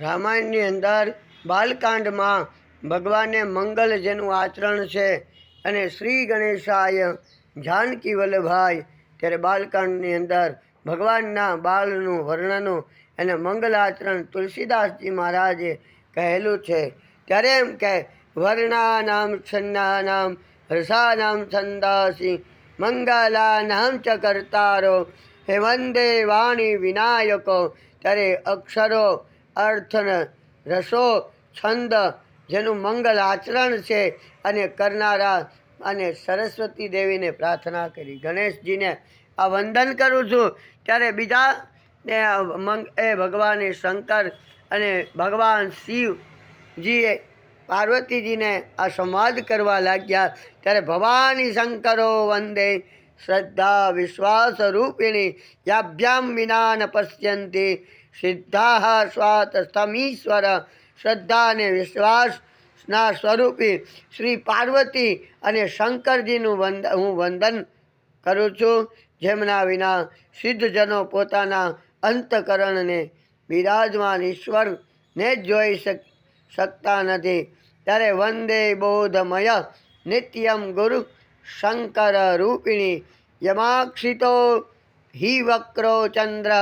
રામાયણની અંદર બાલકાંડમાં ભગવાને મંગલ જેનું આચરણ છે અને શ્રી ગણેશાય જાનકી વલ્લભાય ત્યારે બાલકાંડની અંદર ભગવાનના બાળનું વર્ણનું અને મંગલ આચરણ તુલસીદાસજી મહારાજે કહેલું છે। ત્યારે એમ કહે વર્ણાનામ છન્નાનામ રસાનામ છંદાસી મંગલાનામ ચ કર્તારો હે વંદે વાણી વિનાયકો। ત્યારે અક્ષરો અર્થ રસો છંદ જેનું મંગલ આચરણ છે અને કરનારા અને સરસ્વતી દેવીને પ્રાર્થના કરી। ગણેશજીને આ વંદન કરું છું ત્યારે બીજા એ ભગવાન શંકર અને ભગવાન શિવજીએ પાર્વતીજીને આ સંવાદ કરવા લાગ્યા। ત્યારે ભવાની શંકરો વંદે શ્રદ્ધા વિશ્વાસ રૂપિણી યાભ્યામ વિના ન પશ્યંતી સિદ્ધા સ્વાત સ્તમીશ્વર। શ્રદ્ધા અને વિશ્વાસના સ્વરૂપી શ્રી પાર્વતી અને શંકરજીનું હું વંદન કરું છું, જેમના વિના સિદ્ધજનો પોતાના અંતકરણને બિરાજમાન ઈશ્વરને જ જોઈ શકતા નથી। ત્યારે વંદે બોધમય નિત્યમ ગુરુ શંકર રૂપિણી યમાક્ષિતો હિ વક્રો ચંદ્ર